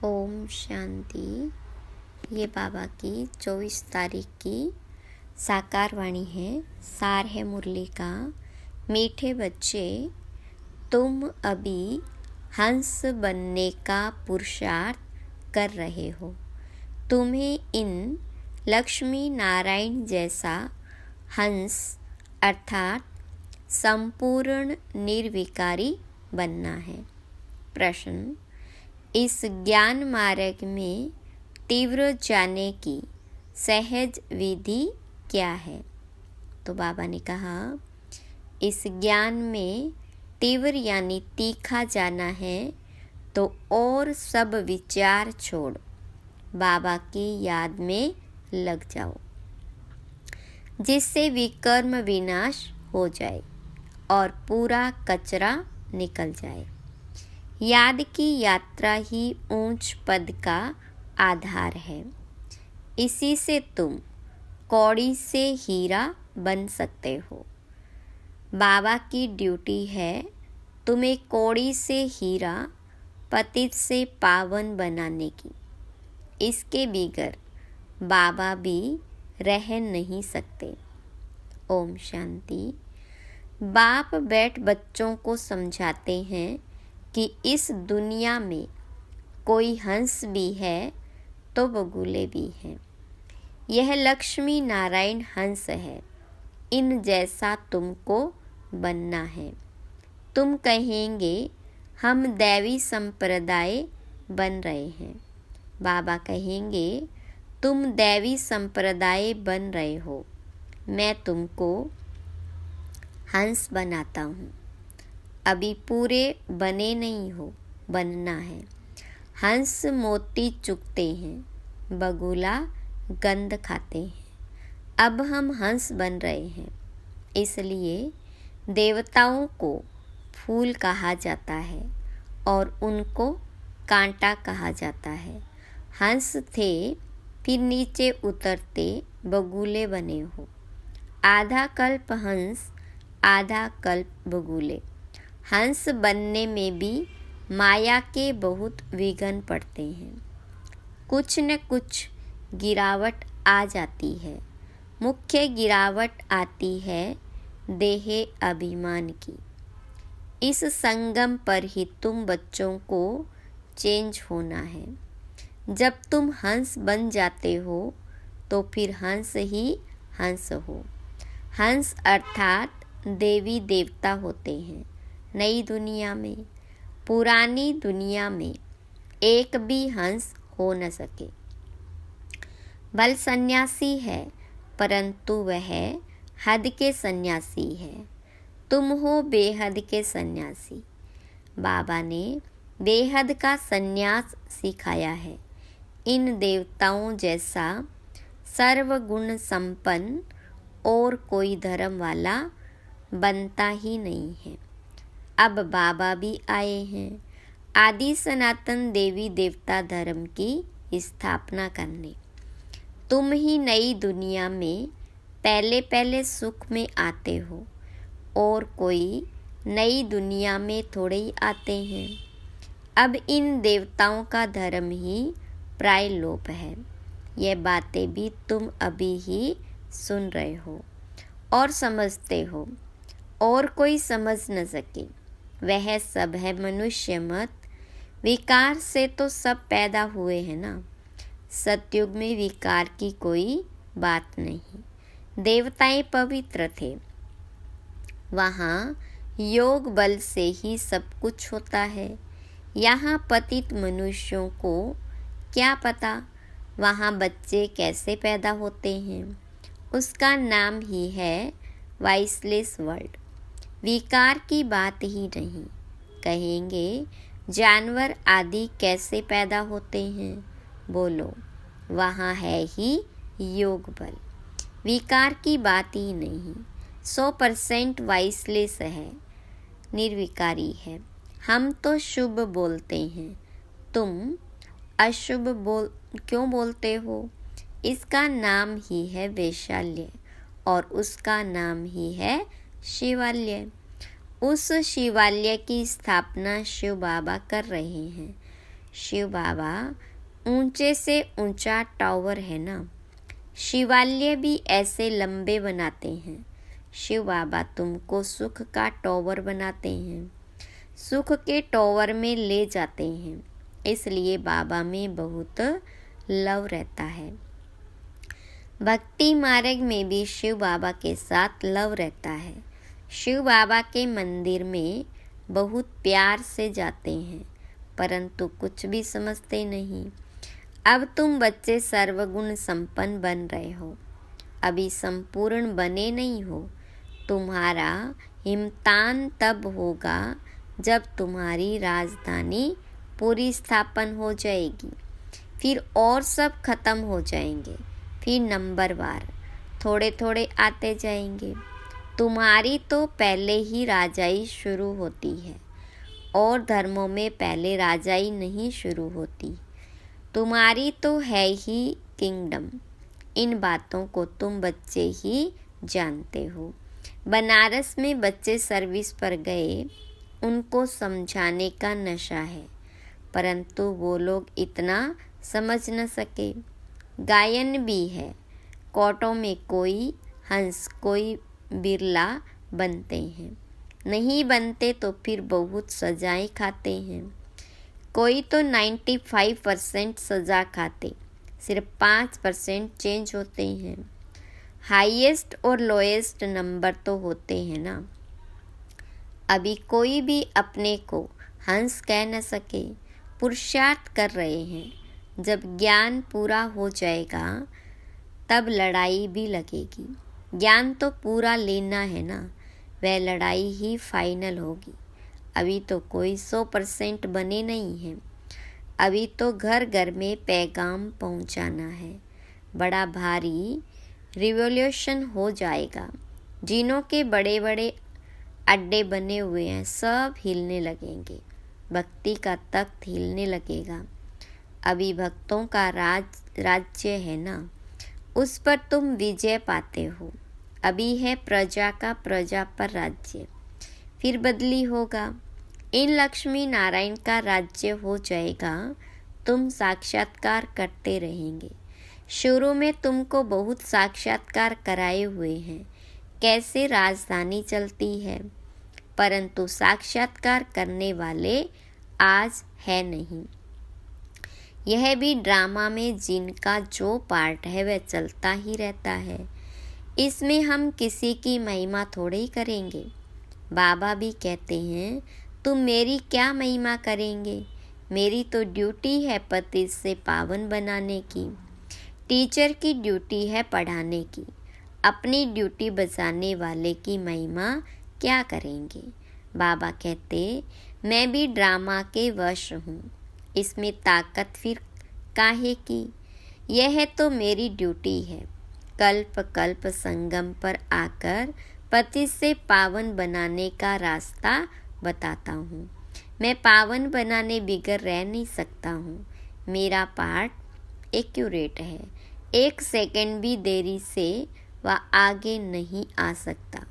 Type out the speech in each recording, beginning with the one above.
ओम शांति। ये बाबा की 24 तारीख की साकार वाणी है। सार है मुरली का। मीठे बच्चे, तुम अभी हंस बनने का पुरुषार्थ कर रहे हो। तुम्हें इन लक्ष्मी नारायण जैसा हंस अर्थात संपूर्ण निर्विकारी बनना है। प्रश्न: इस ज्ञान मार्ग में तीव्र जाने की सहज विधि क्या है? तो बाबा ने कहा, इस ज्ञान में तीव्र यानी तीखा जाना है तो और सब विचार छोड़ बाबा की याद में लग जाओ, जिससे विकर्म विनाश हो जाए और पूरा कचरा निकल जाए। याद की यात्रा ही ऊंच पद का आधार है। इसी से तुम कौड़ी से हीरा बन सकते हो। बाबा की ड्यूटी है तुम्हें कौड़ी से हीरा, पतित से पावन बनाने की। इसके बगैर बाबा भी रह नहीं सकते। ओम शांति। बाप बैठ बच्चों को समझाते हैं कि इस दुनिया में कोई हंस भी है तो बगुले भी हैं। यह लक्ष्मी नारायण हंस है। इन जैसा तुमको बनना है। तुम कहेंगे हम दैवी संप्रदाय बन रहे हैं। बाबा कहेंगे तुम दैवी संप्रदाय बन रहे हो, मैं तुमको हंस बनाता हूँ। अभी पूरे बने नहीं हो, बनना है। हंस मोती चुगते हैं, बगुला गंध खाते हैं। अब हम हंस बन रहे हैं, इसलिए देवताओं को फूल कहा जाता है और उनको कांटा कहा जाता है। हंस थे, फिर नीचे उतरते बगुले बने हो। आधा कल्प हंस, आधा कल्प बगुले। हंस बनने में भी माया के बहुत विघ्न पड़ते हैं। कुछ न कुछ गिरावट आ जाती है। मुख्य गिरावट आती है देह अभिमान की। इस संगम पर ही तुम बच्चों को चेंज होना है। जब तुम हंस बन जाते हो तो फिर हंस ही हंस हो। हंस अर्थात देवी देवता होते हैं। नई दुनिया में, पुरानी दुनिया में एक भी हंस हो न सके। बल सन्यासी है, परंतु वह हद के सन्यासी है। तुम हो बेहद के सन्यासी। बाबा ने बेहद का सन्यास सिखाया है। इन देवताओं जैसा सर्वगुण संपन्न और कोई धर्म वाला बनता ही नहीं है। अब बाबा भी आए हैं आदि सनातन देवी देवता धर्म की स्थापना करने। तुम ही नई दुनिया में पहले पहले सुख में आते हो और कोई नई दुनिया में थोड़े ही आते हैं। अब इन देवताओं का धर्म ही प्राय लोप है। यह बातें भी तुम अभी ही सुन रहे हो और समझते हो, और कोई समझ न सके। वह सब है मनुष्य मत। विकार से तो सब पैदा हुए हैं ना। सतयुग में विकार की कोई बात नहीं। देवताएं पवित्र थे। वहाँ योग बल से ही सब कुछ होता है। यहाँ पतित मनुष्यों को क्या पता वहाँ बच्चे कैसे पैदा होते हैं। उसका नाम ही है वाइसलेस वर्ल्ड। विकार की बात ही नहीं। कहेंगे जानवर आदि कैसे पैदा होते हैं? बोलो, वहाँ है ही योग बल। विकार की बात ही नहीं। 100% वाइसलेस है, निर्विकारी है। हम तो शुभ बोलते हैं, तुम अशुभ क्यों बोलते हो? इसका नाम ही है वैशाल्य और उसका नाम ही है शिवालय। उस शिवालय की स्थापना शिव बाबा कर रहे हैं। शिव बाबा ऊंचे से ऊंचा टावर है ना, शिवालय भी ऐसे लंबे बनाते हैं। शिव बाबा तुमको सुख का टावर बनाते हैं, सुख के टावर में ले जाते हैं। इसलिए बाबा में बहुत लव रहता है। भक्ति मार्ग में भी शिव बाबा के साथ लव रहता है। शिव बाबा के मंदिर में बहुत प्यार से जाते हैं, परंतु कुछ भी समझते नहीं। अब तुम बच्चे सर्वगुण संपन्न बन रहे हो, अभी संपूर्ण बने नहीं हो। तुम्हारा इम्तिहान तब होगा जब तुम्हारी राजधानी पूरी स्थापन हो जाएगी, फिर और सब खत्म हो जाएंगे, फिर नंबरवार थोड़े थोड़े आते जाएंगे। तुम्हारी तो पहले ही राजाई शुरू होती है, और धर्मों में पहले राजाई नहीं शुरू होती। तुम्हारी तो है ही किंगडम। इन बातों को तुम बच्चे ही जानते हो। बनारस में बच्चे सर्विस पर गए, उनको समझाने का नशा है, परंतु वो लोग इतना समझ न सके। गायन भी है, कोर्टों में कोई हंस कोई बिरला बनते हैं, नहीं बनते तो फिर बहुत सजाएं खाते हैं। कोई तो 95% सजा खाते, सिर्फ 5% चेंज होते हैं। हाईएस्ट और लोएस्ट नंबर तो होते हैं ना। अभी कोई भी अपने को हंस कह न सके, पुरुषार्थ कर रहे हैं। जब ज्ञान पूरा हो जाएगा तब लड़ाई भी लगेगी। ज्ञान तो पूरा लेना है ना, वह लड़ाई ही फाइनल होगी। अभी तो कोई 100% बने नहीं हैं। अभी तो घर घर में पैगाम पहुंचाना है। बड़ा भारी रिवॉल्यूशन हो जाएगा। जिनों के बड़े बड़े अड्डे बने हुए हैं, सब हिलने लगेंगे। भक्ति का तख्त हिलने लगेगा। अभी भक्तों का राज्य है ना, उस पर तुम विजय पाते हो। अभी है प्रजा का प्रजा पर राज्य, फिर बदली होगा। इन लक्ष्मी नारायण का राज्य हो जाएगा। तुम साक्षात्कार करते रहेंगे। शुरू में तुमको बहुत साक्षात्कार कराए हुए हैं, कैसे राजधानी चलती है, परंतु साक्षात्कार करने वाले आज है नहीं। यह भी ड्रामा में जिनका जो पार्ट है वह चलता ही रहता है। इसमें हम किसी की महिमा थोड़े ही करेंगे। बाबा भी कहते हैं, तुम मेरी क्या महिमा करेंगे, मेरी तो ड्यूटी है पति से पावन बनाने की। टीचर की ड्यूटी है पढ़ाने की। अपनी ड्यूटी बजाने वाले की महिमा क्या करेंगे। बाबा कहते, मैं भी ड्रामा के वश हूँ, इसमें ताकत फिर काहे की। यह तो मेरी ड्यूटी है। कल्प कल्प संगम पर आकर पति से पावन बनाने का रास्ता बताता हूँ। मैं पावन बनाने बिगर रह नहीं सकता हूँ। मेरा पार्ट एक्यूरेट है। 1 सेकंड भी देरी से वह आगे नहीं आ सकता।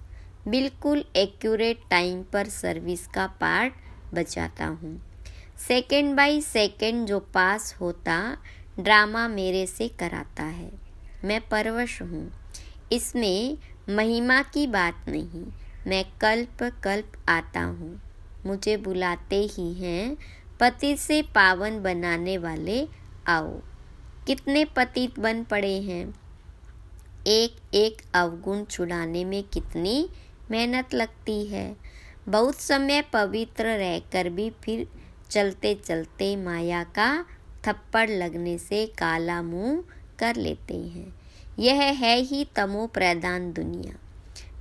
बिल्कुल एक्यूरेट टाइम पर सर्विस का पार्ट बचाता हूँ। सेकंड बाय सेकंड जो पास होता, ड्रामा मेरे से कराता है। मैं परवश हूँ। इसमें महिमा की बात नहीं। मैं कल्प कल्प आता हूँ। मुझे बुलाते ही हैं, पति से पावन बनाने वाले आओ। कितने पतित बन पड़े हैं। एक एक अवगुण छुड़ाने में कितनी मेहनत लगती है। बहुत समय पवित्र रहकर भी फिर चलते चलते माया का थप्पड़ लगने से काला मुंह कर लेते हैं। यह है ही तमो प्रधान दुनिया।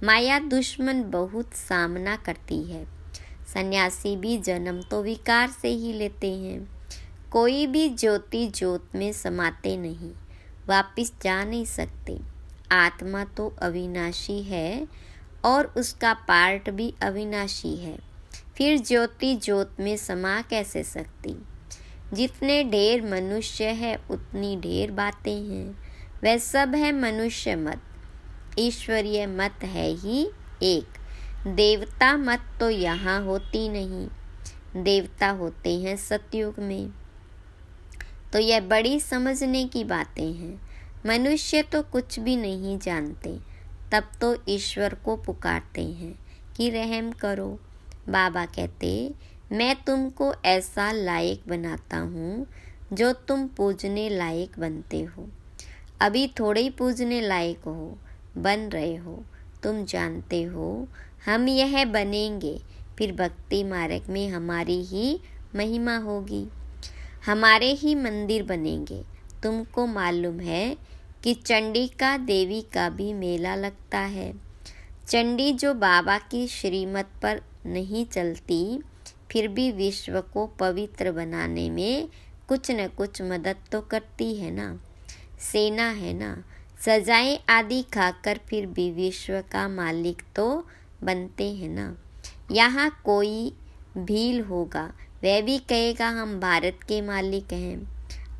माया दुश्मन बहुत सामना करती है। सन्यासी भी जन्म तो विकार से ही लेते हैं। कोई भी ज्योति ज्योत में समाते नहीं, वापिस जा नहीं सकते। आत्मा तो अविनाशी है और उसका पार्ट भी अविनाशी है, फिर ज्योति ज्योत में समा कैसे सकती। जितने ढेर मनुष्य है उतनी ढेर बातें हैं। वह सब है मनुष्य मत, ईश्वरीय मत है ही एक। देवता मत तो यहाँ होती नहीं। देवता होते हैं सतयुग में। तो यह बड़ी समझने की बातें हैं। मनुष्य तो कुछ भी नहीं जानते, तब तो ईश्वर को पुकारते हैं कि रहम करो। बाबा कहते, मैं तुमको ऐसा लायक बनाता हूँ जो तुम पूजने लायक बनते हो। अभी थोड़े ही पूजने लायक हो, बन रहे हो। तुम जानते हो हम यह बनेंगे, फिर भक्ति मार्ग में हमारी ही महिमा होगी, हमारे ही मंदिर बनेंगे। तुमको मालूम है कि चंडिका देवी का भी मेला लगता है। चंडी जो बाबा की श्रीमत पर नहीं चलती, फिर भी विश्व को पवित्र बनाने में कुछ न कुछ मदद तो करती है ना। सेना है ना, सजाएं आदि खाकर फिर भी विश्व का मालिक तो बनते हैं ना। यहाँ कोई भील होगा, वह भी कहेगा हम भारत के मालिक हैं।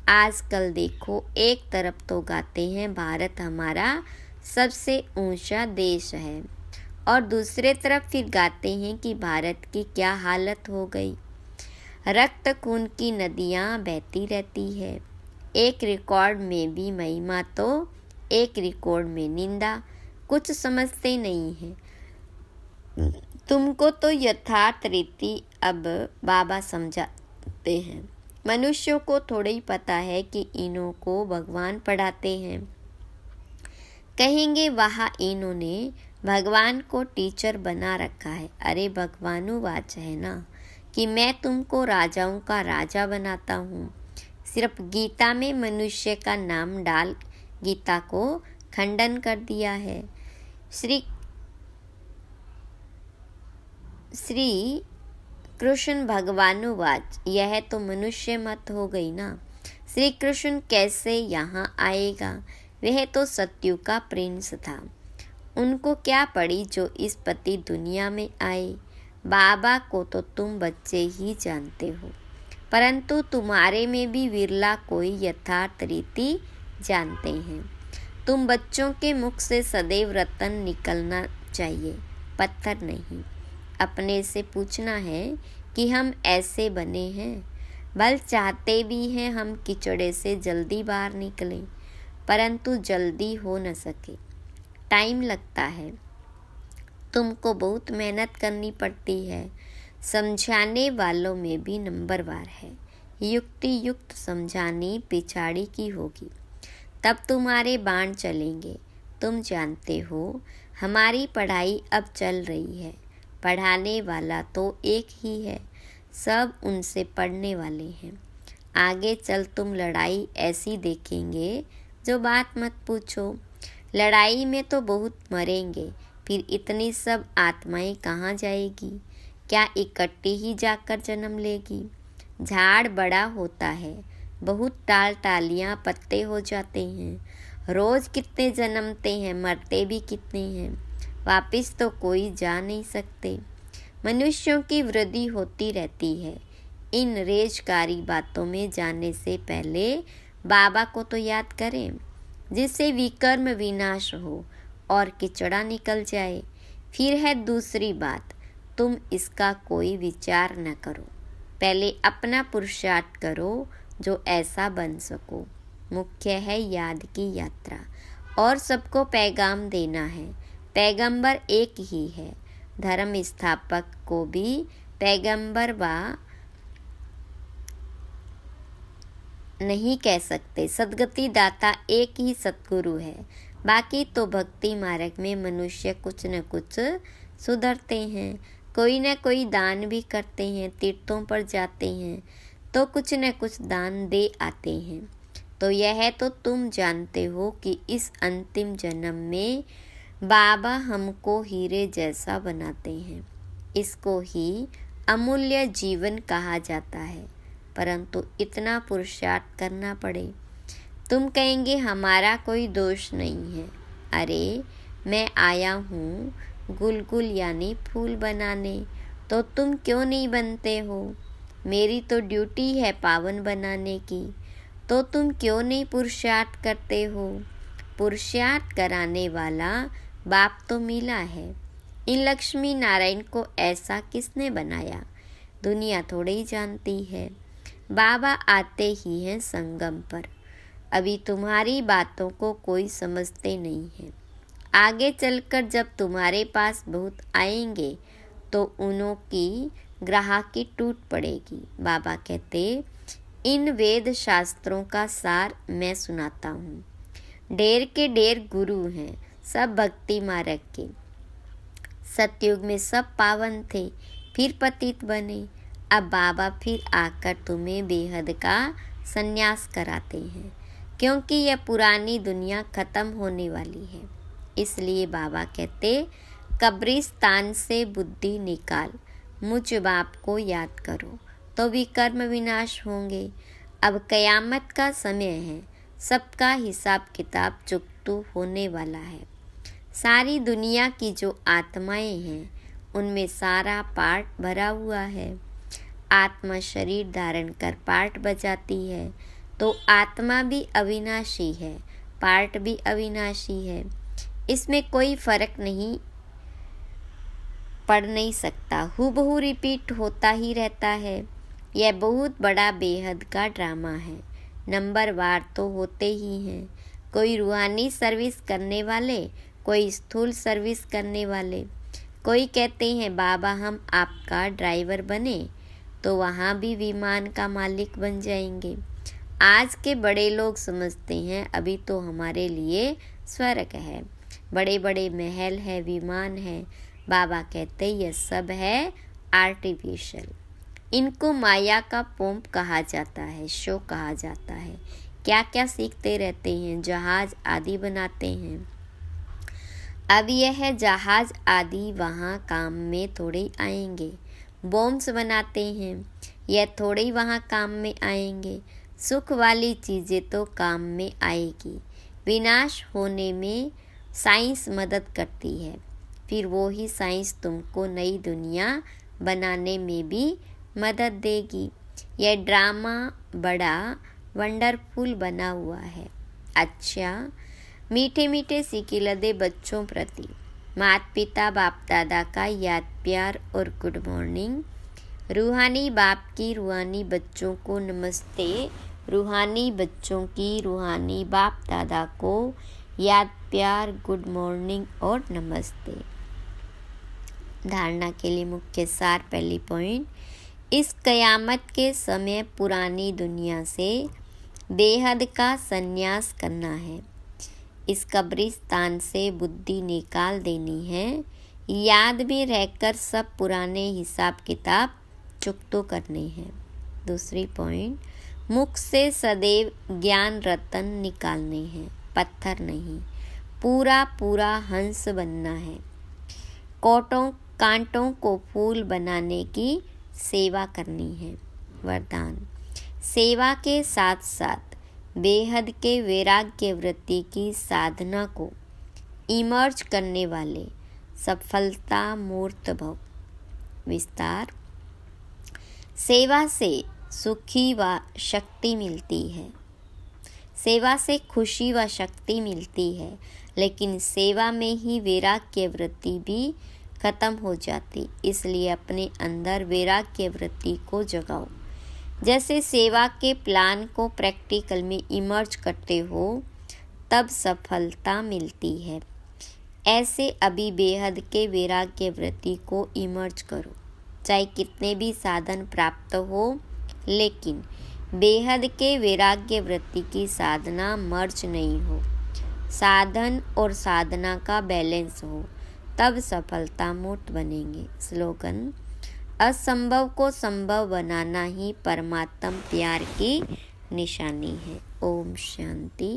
आजकल देखो, एक तरफ तो गाते हैं भारत हमारा सबसे ऊंचा देश है, और दूसरे तरफ फिर गाते हैं कि भारत की क्या हालत हो गई। रक्त खून की नदियाँ बहती रहती है। एक रिकॉर्ड में भी महिमा तो एक रिकॉर्ड में निंदा। कुछ समझते नहीं है। तुमको तो यथार्थ रीति अब बाबा समझाते हैं। मनुष्यों को थोड़ा ही पता है कि इन्हों को भगवान पढ़ाते हैं। कहेंगे वहाँ इन्होंने भगवान को टीचर बना रखा है। अरे भगवानुवाच है ना कि मैं तुमको राजाओं का राजा बनाता हूँ। सिर्फ गीता में मनुष्य का नाम डाल गीता को खंडन कर दिया है। श्री कृष्ण भगवानुवाच, यह तो मनुष्य मत हो गई ना। श्री कृष्ण कैसे यहाँ आएगा? वह तो सत्युग का प्रिंस था। उनको क्या पड़ी जो इस पति दुनिया में आए। बाबा को तो तुम बच्चे ही जानते हो, परंतु तुम्हारे में भी विरला कोई यथार्थ रीति जानते हैं। तुम बच्चों के मुख से सदैव रतन निकलना चाहिए, पत्थर नहीं। अपने से पूछना है कि हम ऐसे बने हैं। बल चाहते भी हैं हम कीचड़े से जल्दी बाहर निकलें, परंतु जल्दी हो न सके, टाइम लगता है। तुमको बहुत मेहनत करनी पड़ती है। समझाने वालों में भी नंबरवार है। युक्ति युक्त समझानी पिछाड़ी की होगी, तब तुम्हारे बाण चलेंगे। तुम जानते हो हमारी पढ़ाई अब चल रही है। पढ़ाने वाला तो एक ही है, सब उनसे पढ़ने वाले हैं। आगे चल तुम लड़ाई ऐसी देखेंगे जो बात मत पूछो। लड़ाई में तो बहुत मरेंगे, फिर इतनी सब आत्माएं कहाँ जाएगी? क्या इकट्ठी ही जाकर जन्म लेगी? झाड़ बड़ा होता है, बहुत टालियाँ पत्ते हो जाते हैं। रोज कितने जन्मते हैं, मरते भी कितने हैं, वापिस तो कोई जा नहीं सकते। मनुष्यों की वृद्धि होती रहती है। इन रेजकारी बातों में जाने से पहले बाबा को तो याद करें, जिससे विकर्म विनाश हो और कीचड़ा निकल जाए। फिर है दूसरी बात, तुम इसका कोई विचार न करो, पहले अपना पुरुषार्थ करो जो ऐसा बन सको। मुख्य है याद की यात्रा, और सबको पैगाम देना है। पैगंबर एक ही है। धर्म स्थापक को भी पैगंबर नहीं कह सकते। सद्गति दाता एक ही सतगुरु है। बाकी तो भक्ति मार्ग में मनुष्य कुछ न कुछ सुधरते हैं, कोई न कोई दान भी करते हैं। तीर्थों पर जाते हैं तो कुछ न कुछ दान दे आते हैं। तो यह तो तुम जानते हो कि इस अंतिम जन्म में बाबा हमको हीरे जैसा बनाते हैं। इसको ही अमूल्य जीवन कहा जाता है, परंतु इतना पुरुषार्थ करना पड़े। तुम कहेंगे हमारा कोई दोष नहीं है। अरे मैं आया हूँ गुलगुल यानी फूल बनाने, तो तुम क्यों नहीं बनते हो? मेरी तो ड्यूटी है पावन बनाने की, तो तुम क्यों नहीं पुरुषार्थ करते हो? पुरुषार्थ कराने वाला बाप तो मिला है। इन लक्ष्मी नारायण को ऐसा किसने बनाया? दुनिया थोड़ी ही जानती है। बाबा आते ही हैं संगम पर। अभी तुम्हारी बातों को कोई समझते नहीं है। आगे चलकर जब तुम्हारे पास बहुत आएंगे तो उन्हों की ग्राहकी टूट पड़ेगी। बाबा कहते, इन वेद शास्त्रों का सार मैं सुनाता हूँ। ढेर के ढेर गुरु हैं, सब भक्ति मार्ग के। सतयुग में सब पावन थे, फिर पतित बने। अब बाबा फिर आकर तुम्हें बेहद का संन्यास कराते हैं, क्योंकि यह पुरानी दुनिया खत्म होने वाली है। इसलिए बाबा कहते, कब्रिस्तान से बुद्धि निकाल, मुझ बाप को याद करो तो विकर्म विनाश होंगे। अब कयामत का समय है, सबका हिसाब किताब चुकतू होने वाला है। सारी दुनिया की जो आत्माएं हैं उनमें सारा पार्ट भरा हुआ है। आत्मा शरीर धारण कर पार्ट बजाती है, तो आत्मा भी अविनाशी है, पार्ट भी अविनाशी है। इसमें कोई फर्क नहीं पड़ नहीं सकता, हूबहू रिपीट होता ही रहता है। यह बहुत बड़ा बेहद का ड्रामा है। नंबर वार तो होते ही हैं, कोई रूहानी सर्विस करने वाले, कोई स्थूल सर्विस करने वाले। कोई कहते हैं बाबा हम आपका ड्राइवर बने तो वहाँ भी विमान का मालिक बन जाएंगे। आज के बड़े लोग समझते हैं अभी तो हमारे लिए स्वर्ग है, बड़े बड़े महल है, विमान है। बाबा कहते यह सब है आर्टिफिशियल। इनको माया का पोंप कहा जाता है, शो कहा जाता है। क्या क्या सीखते रहते हैं, जहाज आदि बनाते हैं। अब यह जहाज आदि वहाँ काम में थोड़े आएंगे। बॉम्ब्स बनाते हैं, यह थोड़े ही वहाँ काम में आएंगे। सुख वाली चीज़ें तो काम में आएगी। विनाश होने में साइंस मदद करती है, फिर वो ही साइंस तुमको नई दुनिया बनाने में भी मदद देगी। यह ड्रामा बड़ा वंडरफुल बना हुआ है। अच्छा, मीठे मीठे सिकिलदे बच्चों प्रति माता पिता बाप दादा का याद प्यार और गुड मॉर्निंग। रूहानी बाप की रूहानी बच्चों को नमस्ते, रूहानी बच्चों की रूहानी बाप दादा को याद प्यार गुड मॉर्निंग और नमस्ते। धारणा के लिए मुख्य सार। पहली पॉइंट, इस कयामत के समय पुरानी दुनिया से बेहद का संन्यास करना है। इस कब्रिस्तान से बुद्धि निकाल देनी है। याद में रहकर सब पुराने हिसाब किताब चुकतो करने हैं। दूसरी पॉइंट, मुख से सदैव ज्ञान रतन निकालने हैं, पत्थर नहीं। पूरा पूरा हंस बनना है। कांटों को फूल बनाने की सेवा करनी है। वरदान, सेवा के साथ साथ बेहद के वैराग्य वृत्ति की साधना को इमर्ज करने वाले सफलता मूर्त भव। विस्तार, सेवा से सुखी व शक्ति मिलती है, सेवा से खुशी व शक्ति मिलती है, लेकिन सेवा में ही वैराग्य वृत्ति भी खत्म हो जाती। इसलिए अपने अंदर वैराग्य वृत्ति को जगाओ। जैसे सेवा के प्लान को प्रैक्टिकल में इमर्ज करते हो तब सफलता मिलती है, ऐसे अभी बेहद के वैराग्य वृत्ति को इमर्ज करो। चाहे कितने भी साधन प्राप्त हो, लेकिन बेहद के वैराग्य वृत्ति की साधना मर्ज नहीं हो, साधन और साधना का बैलेंस हो, तब सफलता मूर्त बनेंगे। स्लोगन, असंभव को संभव बनाना ही परमात्म प्यार की निशानी है। ओम शांति।